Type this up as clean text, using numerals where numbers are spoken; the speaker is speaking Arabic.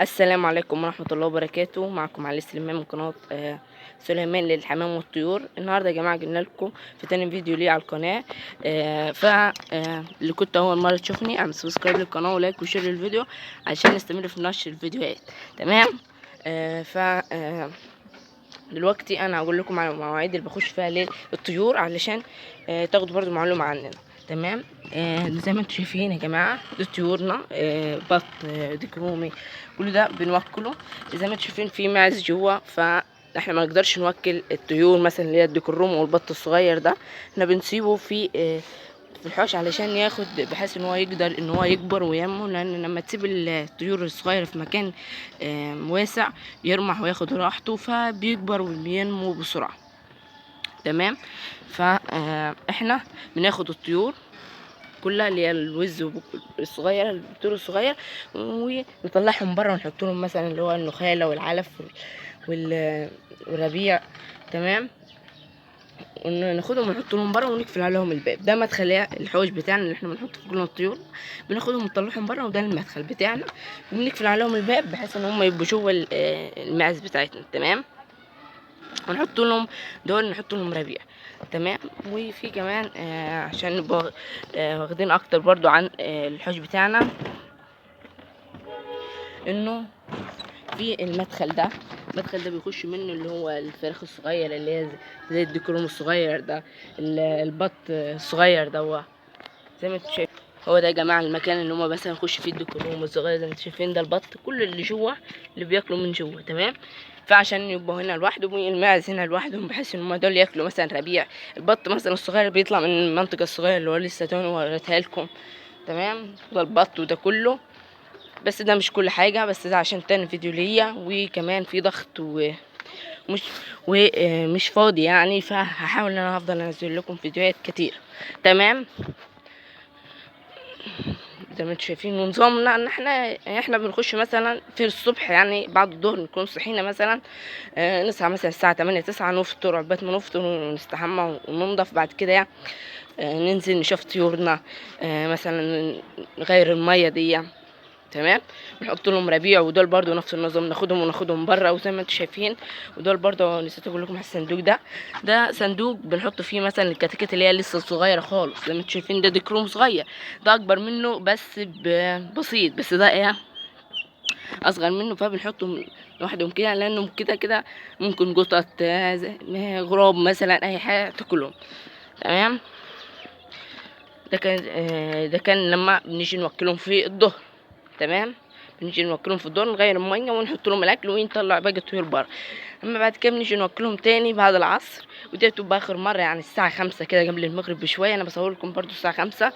السلام عليكم ورحمة الله وبركاته. معكم علي سليمان من قناة سليمان للحمام والطيور. النهاردة يا جماعة جبنا لكم في تاني فيديو ليه على القناة. اللي كنت أول مرة تشوفني اعمل سبسكرايب للقناة ولايك وشير للفيديو عشان نستمر في نشر الفيديوهات. تمام. دلوقتي انا هقول لكم على المواعيد اللي بخش فيها للطيور علشان تاخدوا برضو معلومة عننا. تمام. زي ما انتم شايفين يا جماعه دي طيورنا، بط، ديك رومي، كل ده بنوكله. زي ما انتم شايفين في معز جوه، فاحنا ما نقدرش نوكل الطيور مثلا اللي هي الديك الرومي والبط الصغير ده. احنا بنسيبه في الحوش علشان ياخد، بحيث ان هو يقدر ان هو يكبر وينمو، لان لما تسيب الطيور الصغيره في مكان واسع يرمح وياخد راحته فبيكبر وبينمو بسرعه. تمام. فاحنا بناخد الطيور كلها اللي هي الوز الصغير، الطيور الصغير، ونطلعهم بره ونحط لهم مثلا اللي هو النخاله والعلف والربيع. تمام. وناخدهم ونحط لهم بره ونقفل عليهم الباب. ده مدخل الحوش بتاعنا اللي احنا بنحط فيه كل الطيور، بناخدهم ونطلعهم بره، وده المدخل بتاعنا، وبنقفل عليهم الباب بحيث ان هم يبقوا جوه المعز بتاعتنا. تمام. ونحط لهم دول، نحط لهم ربيع. تمام. وفي كمان عشان نبقى واخدين اكتر برضو عن الحوش بتاعنا، انه في المدخل ده بيخش منه اللي هو الفراخ الصغير اللي هي زي الديكروم الصغير ده، البط الصغير ده. زي ما انتم شايفين هو ده يا جماعه المكان اللي هما مثلا يخش فيه الديكروم الصغير. زي ما انتم شايفين ده البط، كل اللي جوه اللي بياكلوا من جوه. تمام. فعشان يبقوا هنا لوحدهم والماعز هنا لوحدهم، بحيث ان هما دول ياكلوا مثلا ربيع. البط مثلا الصغير بيطلع من المنطقه الصغيره اللي هو لسه تاني وريتها لكم. تمام. ده البط وده كله، بس ده مش كل حاجه، بس ده عشان تاني فيديو ليا، وكمان في ضغط ومش فاضي يعني، فهحاول ان انا هفضل انزل لكم فيديوهات كتير. تمام. زي ما انتم شايفين ونظامنا ان احنا بنخش مثلا في الصبح، يعني بعد الظهر نكون صحينا مثلا، نصحى مثلا الساعه 8 9، نفطر، عقبال ما نفطر ونستحمى وننضف. بعد كده يعني ننزل نشوف طيورنا، مثلا نغير الميه دي. تمام. نحط لهم ربيع، ودول برضو نفس النظام، وناخدهم بره. وزي ما انتم شايفين ودول برضو نسيت اقول لكم على الصندوق ده صندوق بنحط فيه مثلا الكتاكيت اللي هي لسه صغيره خالص. زي ما انتم شايفين ده ديكروم صغير، ده اكبر منه بس بسيط، بس ده ايه اصغر منه، فبنحطهم لوحدهم كده، لانهم كده ممكن قطط، غراب مثلا، اي حاجه تاكلهم. تمام. ده كان لما بنيجي نوكلهم في الظهر. تمام. بنيجي نوكلهم في الدور، نغير الميه ونحط لهم الاكل ونطلع باقي الطيور بره. اما بعد كده بنيجي نوكلهم تاني بعد العصر، ودي بتبقى اخر مره، يعني الساعه 5 كده قبل المغرب بشويه. انا بصور لكم برضو الساعه 5.